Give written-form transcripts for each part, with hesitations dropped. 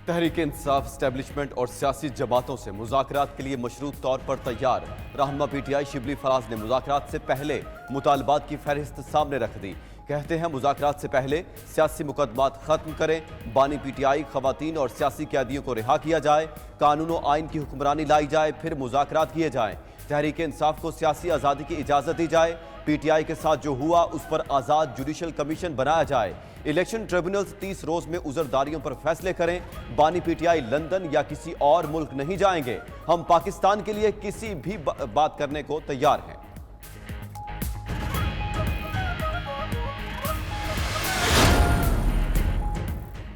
Tehreek Insaf establishment और सियासी जमातों से मुज़ाकरात के लिए मशरूत तौर पर तैयार। रहनुमा पीटीआई शिबली फराज ने मुज़ाकरात से पहले मुतालबात की फहरिस्त सामने रख दी। कहते हैं मुज़ाकरात से पहले सियासी मुकदमात खत्म करें, बानी पीटीआई खवातीन और सियासी कैदियों को रिहा किया जाए, कानून और आइन की हुक्मरानी लाई जाए, फिर मुज़ाकरात किए जाएं। तहरीक इंसाफ को सियासी आज़ादी की इजाज़त दी जाए। पीटीआई के साथ जो हुआ उस पर आज़ाद जुडिशल कमीशन बनाया जाए। इलेक्शन ट्रिब्यूनल्स 30 रोज में उज़रदारियों पर फैसले करें। बानी पीटीआई लंदन या किसी और मुल्क नहीं जाएंगे। हम पाकिस्तान के लिए किसी भी बात करने को तैयार हैं।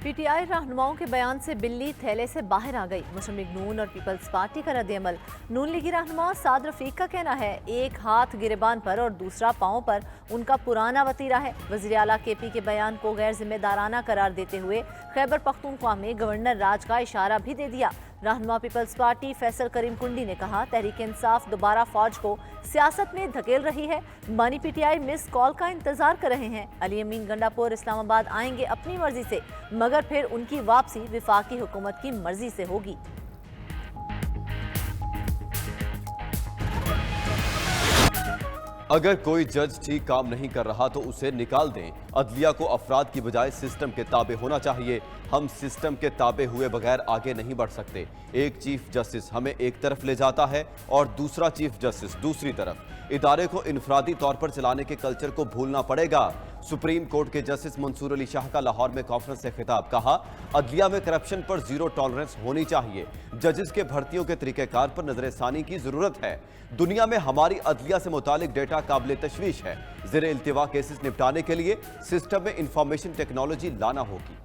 पीटीआई रहनुमाओं के बयान से बिल्ली थैले से बाहर आ गई। मुस्लिम लीग नून और पीपल्स पार्टी का रद्द-ए-अमल। नून लीगी रहनुमा साद रफीक का कहना है, एक हाथ गिरेबान पर और दूसरा पांव पर उनका पुराना वतीरा है। वज़ीर आला केपी के बयान को गैर जिम्मेदाराना करार देते हुए खैबर पख्तूनख्वा में गवर्नर राज का इशारा भी दे दिया। रहनुमा पीपल्स पार्टी फैसल करीम कुंडी ने कहा, तहरीक इंसाफ दोबारा फौज को सियासत में धकेल रही है। बानी पीटीआई मिस कॉल का इंतजार कर रहे हैं। अली अमीन गंडापुर इस्लामाबाद आएंगे अपनी मर्जी से, मगर फिर उनकी वापसी विफाकी हुकूमत की मर्जी से होगी। अगर कोई जज ठीक काम नहीं कर रहा तो उसे निकाल दें। अदलिया को अफराद की बजाय सिस्टम के ताबे होना चाहिए। हम सिस्टम के ताबे हुए बगैर आगे नहीं बढ़ सकते। एक चीफ जस्टिस हमें एक तरफ ले जाता है और दूसरा चीफ जस्टिस दूसरी तरफ। इदारे को इनफरादी तौर पर चलाने के कल्चर को भूलना पड़ेगा। सुप्रीम कोर्ट के जस्टिस मंसूर अली शाह का लाहौर में कॉन्फ्रेंस से खिताब। कहा, अदलिया में करप्शन पर जीरो टॉलरेंस होनी चाहिए। जजेस के भर्तियों के तरीकेकार पर नजरसानी की जरूरत है। दुनिया में हमारी अदलिया से मुतालिक डेटा काबिल तशवीश है। ज़ेरे इल्तिवा केसेस निपटाने के लिए सिस्टम में इंफॉर्मेशन टेक्नोलॉजी लाना होगी।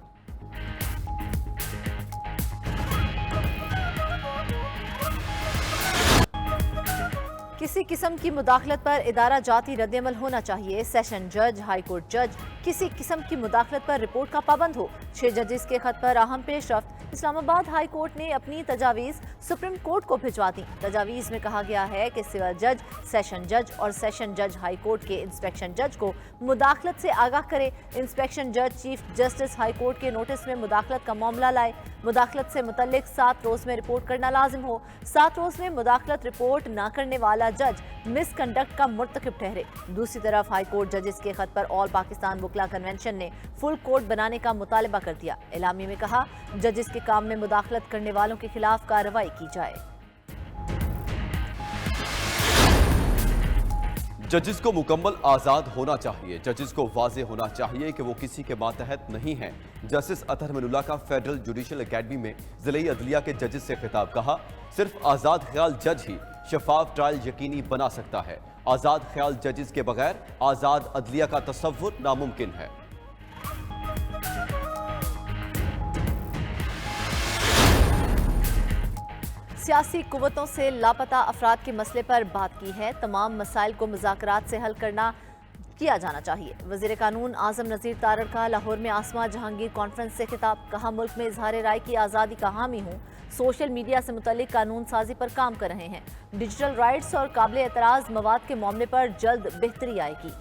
किसी किस्म की मुदाखलत पर इदारा जाती रद्द-ए-अमल होना चाहिए। सेशन जज, हाई कोर्ट जज किसी किस्म की मुदाखलत पर रिपोर्ट का पाबंद हो। 6 जजेस के खत पर अहम पेशरफ्त। इस्लामाबाद हाई कोर्ट ने अपनी तजावीज़ सुप्रीम कोर्ट को भिजवा दी। तजावीज़ में कहा गया है कि सिविल जज, सेशन जज और सेशन जज हाई कोर्ट के इंस्पेक्शन जज को मुदाखलत से आगाह करे। इंस्पेक्शन जज चीफ जस्टिस हाई कोर्ट के नोटिस में मुदाखलत का मामला लाए। मुदाखलत से मुतल्लिक 7 रोज में रिपोर्ट करना लाजिम हो। 7 रोज में मुदाखलत रिपोर्ट न करने वाला जज मिसकंडक्ट का मुर्तकिब ठहरे। दूसरी तरफ हाई कोर्ट जजेस के खत पर ऑल पाकिस्तान वकला कन्वेंशन ने फुल कोर्ट बनाने का मुतालबा कर दिया। एलामी में कहा, जजेस के काम में मुदाखलत करने वालों के खिलाफ कार्रवाई की जाए। जजेस को मुकम्मल आज़ाद होना चाहिए। जजेस को वाज़े होना चाहिए कि वो किसी के मातहत नहीं हैं। जस्टिस अतहर मिनुल्लाह का फेडरल जुडिशल एकेडमी में ज़िले अदलिया के जजेस से खिताब। कहा, सिर्फ आज़ाद ख्याल जज ही शफाफ ट्रायल यकीनी बना सकता है। आज़ाद ख्याल जजेस के बगैर आज़ाद अदलिया का तसव्वुर नामुमकिन है। सियासी कुव्वतों से लापता अफराद के मसले पर बात की है। तमाम मसाइल को मुज़ाकरात से हल किया जाना चाहिए। वज़ीर कानून आज़म नज़ीर तारड़ का लाहौर में आसमा जहांगीर कॉन्फ्रेंस से खिताब। कहा, मुल्क में इजहार राय की आज़ादी का हामी हूँ। सोशल मीडिया से मुतल्लिक कानून साजी पर काम कर रहे हैं। डिजिटल राइट्स और काबिल एतराज़ मवाद के मामले पर जल्द बेहतरी आएगी।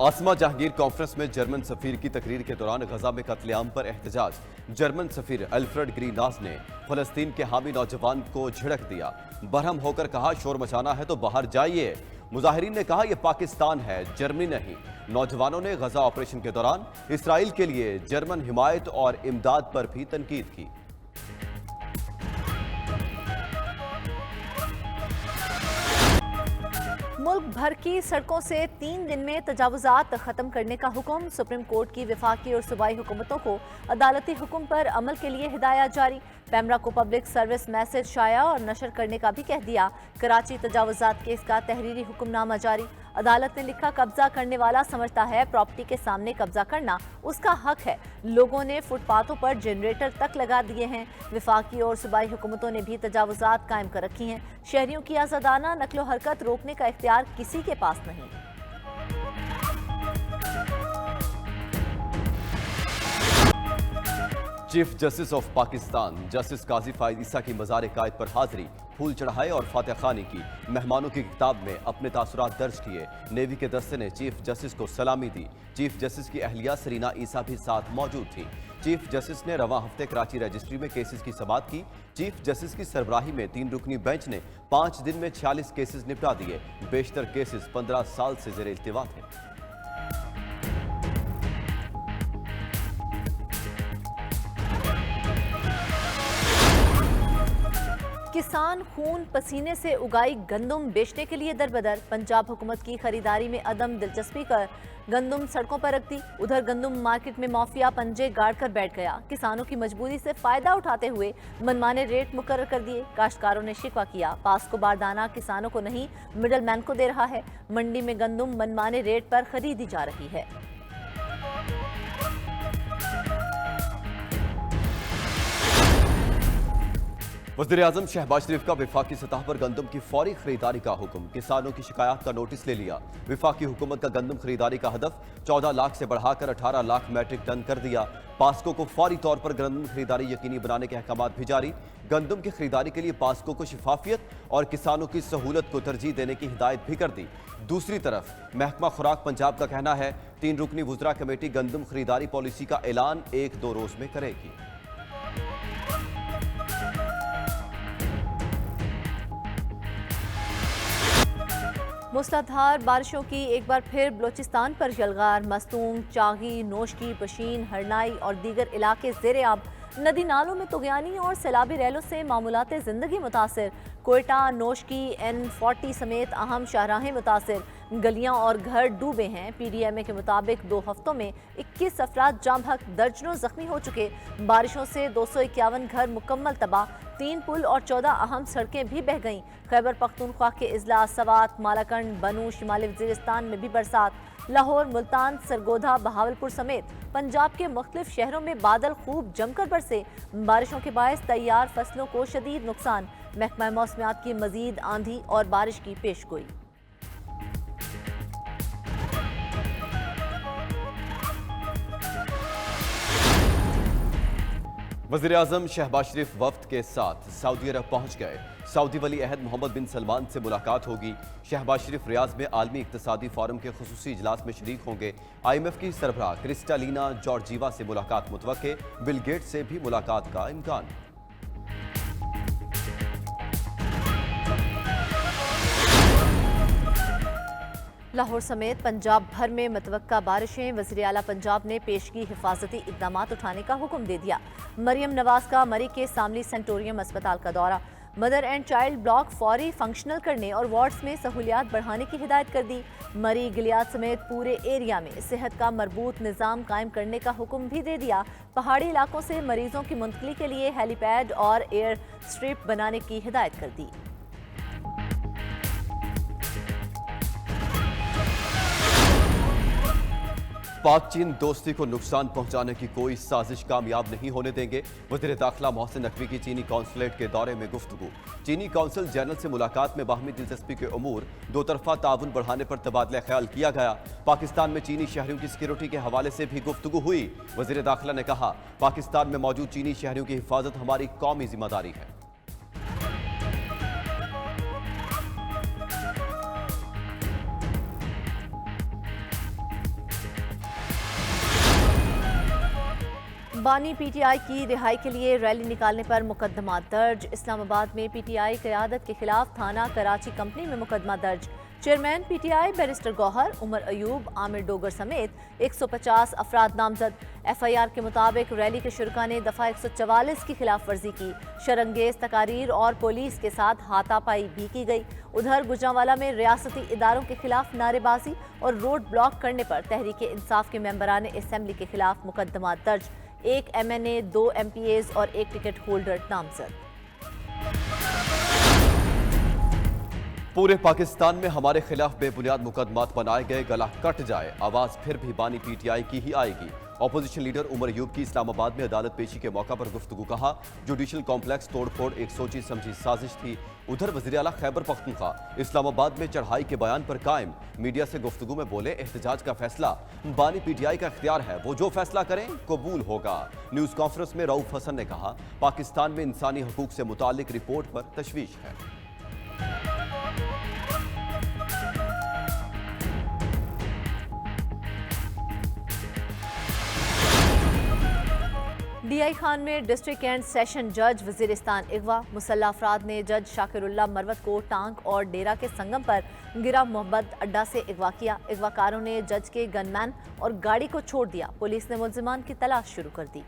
आसमा जहांगीर कॉन्फ्रेंस में जर्मन सफीर की तकरीर के दौरान गजा में कत्लेआम पर एहतजाज। जर्मन सफीर अल्फ्रेड ग्रीनास ने फलस्तीन के हामी नौजवान को झिड़क दिया। बरहम होकर कहा, शोर मचाना है तो बाहर जाइए। मुजाहिरीन ने कहा, यह पाकिस्तान है, जर्मनी नहीं। नौजवानों ने गजा ऑपरेशन के दौरान इसराइल के लिए जर्मन हिमायत और इमदाद पर भी तनकीद की। मुल्क भर की सड़कों से 3 दिन में तजावुजात खत्म करने का हुक्म। सुप्रीम कोर्ट की विफाकी और सूबाई हुकूमतों को अदालती हुक्म पर अमल के लिए हिदायत जारी। पैमरा को पब्लिक सर्विस मैसेज शाया और नशर करने का भी कह दिया। कराची तजावुजात केस का तहरीरी हुक्मनामा जारी। अदालत ने लिखा, कब्जा करने वाला समझता है प्रॉपर्टी के सामने कब्जा करना उसका हक है। लोगों ने फुटपाथों पर जनरेटर तक लगा दिए हैं। विफाकी और सूबाई हुकूमतों ने भी तजावुजात कायम कर रखी हैं। शहरियों की आज़ादाना नकलो हरकत रोकने का इख्तियार किसी के पास नहीं। Chief justice of Pakistan justice Qazi Faez Isa की मज़ार कायद पर हाजिरी। फूल चढ़ाए और फातह खानी की। मेहमानों की किताब में अपने तासुरात दर्ज किए। नेवी के दस्ते ने चीफ जस्टिस को सलामी दी। चीफ जस्टिस की अहलिया सरीना ईसा भी साथ मौजूद थी। चीफ जस्टिस ने रवां हफ्ते कराची रजिस्ट्री में केसेस की समाअत की। चीफ जस्टिस की सरबराही में 3 रुकनी बेंच ने 5 दिन में 46 केसेस निपटा दिए। बेशतर केसेस 15 साल से जेर इल्तिवा थे। किसान खून पसीने से उगाई गंदम बेचने के लिए दरबदर। पंजाब हुकूमत की खरीदारी में अदम दिलचस्पी कर गंदम सड़कों पर रख दी। उधर गंदम मार्केट में माफिया पंजे गाड़ कर बैठ गया। किसानों की मजबूरी से फायदा उठाते हुए मनमाने रेट मुकर्रर कर दिए। काश्तकारों ने शिकवा किया, पास को बारदाना किसानों को नहीं मिडल मैन को दे रहा है। मंडी में गंदम मनमाने रेट पर खरीदी जा रही है। वज़ीर-ए-आज़म शहबाज शरीफ का विफाकी सतह पर गंदम की फौरी खरीदारी का हुक्म। किसानों की शिकायत का नोटिस ले लिया। विफाकी हुकूमत का गंदम खरीदारी का हदफ 14 लाख से बढ़ाकर 18 लाख मैट्रिक टन कर दिया। पास्को को फौरी तौर पर गंदम खरीदारी यकीनी बनाने के अहकामात भी जारी। गंदम की खरीदारी के लिए पास्को को शफाफियत और किसानों की सहूलत को तरजीह देने की हिदायत भी कर दी। दूसरी तरफ महकमा खुराक पंजाब का कहना है 3 रुकनी वुज़रा कमेटी गंदम खरीदारी पॉलिसी का ऐलान 1-2 रोज में करेगी। मूसलाधार बारिशों की एक बार फिर बलोचिस्तान पर यलगार। मस्तूंग, चागी, नोशकी, पशीन, हरनाई और दीगर इलाके ज़ेर-ए-आब। नदी नालों में तुगयानी और सैलाबी रैलों से मामूलात ज़िंदगी मुतासिर। कोयटा, नोशकी, N40 समेत अहम शाहराहें मुतासिर। गलियां और घर डूबे हैं। PDMA के मुताबिक 2 हफ्तों में 21 अफराद जाम हक, दर्जनों जख्मी हो चुके। बारिशों से 251 घर मुकम्मल तबाह। 3 पुल और 14 अहम सड़कें भी बह गईं। खैबर पख्तूनख्वा के इजला, सवात, मालाकंड, बनू, शिमाली वज़ीरिस्तान में भी बरसात। लाहौर, मुल्तान, सरगोधा, बहावलपुर समेत पंजाब के मुख्तलिफ शहरों में बादल खूब जमकर बरसे। बारिशों के बायस तैयार फसलों को शदीद नुकसान। महकमा मौसमियात की मजीद आंधी और बारिश की पेशगोई। वज़ीर-ए-आज़म शहबाज शरीफ वफ्द के साथ सऊदी अरब पहुंच गए। सऊदी वली अहद मोहम्मद बिन सलमान से मुलाकात होगी। शहबाज शरीफ रियाज में आलमी इक्तिसादी फोरम के खुसूसी इजलास में शरीक होंगे। IMF की सरबराह क्रिस्टालिना जॉर्जीवा से मुलाकात मुतवक्के। बिल गेट्स से भी मुलाकात का इम्कान। लाहौर समेत पंजाब भर में मतवक्का बारिशें। वज़ीर आला पंजाब ने पेशगी हिफाजती इक़दामात उठाने का हुक्म दे दिया। मरियम नवाज का मरी के सामली सेंटोरियम अस्पताल का दौरा। मदर एंड चाइल्ड ब्लॉक फौरी फंक्शनल करने और वार्ड्स में सहूलियात बढ़ाने की हिदायत कर दी। मरी, गिलियात समेत पूरे एरिया में सेहत का मरबूत निज़ाम कायम करने का हुक्म भी दे दिया। पहाड़ी इलाकों से मरीजों की मुंतकली के लिए हेलीपैड और एयर स्ट्रिप बनाने की हिदायत कर दी। पाक चीन दोस्ती को नुकसान पहुंचाने की कोई साजिश कामयाब नहीं होने देंगे। वज़ीर दाखिला मोहसिन नकवी की चीनी कौंसलेट के दौरे में गुफ्तगू। चीनी कौंसल जनरल से मुलाकात में बाहमी दिलचस्पी के उमूर, 2 तरफा ताउन बढ़ाने पर तबादला ख्याल किया गया। पाकिस्तान में चीनी शहरियों की सिक्योरिटी के हवाले से भी गुफ्तगू हुई। वज़ीर दाखिला ने कहा, पाकिस्तान में मौजूद चीनी शहरियों की हिफाजत हमारी कौमी जिम्मेदारी है। बानी PTI की रिहाई के लिए रैली निकालने पर मुकदमा दर्ज। इस्लामाबाद में PTI क़यादत के खिलाफ थाना कराची कंपनी में मुकदमा दर्ज। Chairman PTI barrister Gohar, Omar Ayub, Amir Dogar समेत 150 अफराद नामजद। FIR के मुताबिक रैली के शुरका ने दफ़ा 144 की खिलाफ वर्जी की। शरंगेज तकारीर और पुलिस के साथ हाथापाई भी की गई। उधर गुजरांवाला में रियासती इदारों के खिलाफ नारेबाजी और रोड ब्लॉक करने पर तहरीक इंसाफ के मेंबरान असम्बली के खिलाफ मुकदमा दर्ज। 1 MNA, 2 MPAs और 1 टिकट होल्डर नामजद। पूरे पाकिस्तान में हमारे खिलाफ बेबुनियाद मुकदमात बनाए गए, गला कट जाए, आवाज फिर भी बानी PTI की ही आएगी। ऑपोजिशन लीडर उमर अयूब की इस्लामाबाद में अदालत पेशी के मौका पर गुफ्तगू। कहा, जुडिशल कॉम्प्लेक्स तोड़फोड़ एक सोची समझी साजिश थी। उधर वज़ीर आला खैबर पख्तूनख्वा इस्लामाबाद में चढ़ाई के बयान पर कायम। मीडिया से गुफ्तगू में बोले, एहतजाज का फैसला बानी पीटीआई का इख्तियार है, वो जो फैसला करें कबूल होगा। न्यूज़ कॉन्फ्रेंस में रऊफ हसन ने कहा, पाकिस्तान में इंसानी हकूक से मुतालिक रिपोर्ट पर तशवीश है। डीआई खान में डिस्ट्रिक्ट एंड सेशन जज वजीरिस्तान अगवा। मुसल्ह अफराद ने जज शाकिरुल्लाह मरवत को टांग और डेरा के संगम पर गिरा मोहब्बत अड्डा से अगवा किया। अगवाकारों ने जज के गनमैन और गाड़ी को छोड़ दिया। पुलिस ने मुल्जिमान की तलाश शुरू कर दी।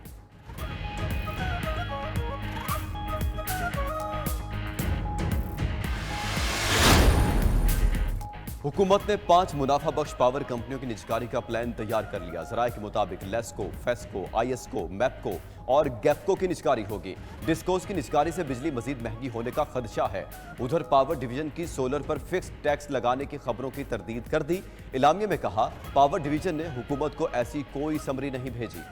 हुकूमत ने 5 मुनाफा बख्श पावर कंपनियों की निजकारी का प्लान तैयार कर लिया। जराये के मुताबिक लेस्को, फेस्को, आईएसको, मैपको और गैपको की निजकारी होगी। डिस्कोस की निजकारी से बिजली मजीद महंगी होने का खदशा है। उधर पावर डिवीजन की सोलर पर फिक्स टैक्स लगाने की खबरों की तरदीद कर दी। इलामिया में कहा, पावर डिवीजन ने हुकूमत को ऐसी कोई समरी नहीं भेजी।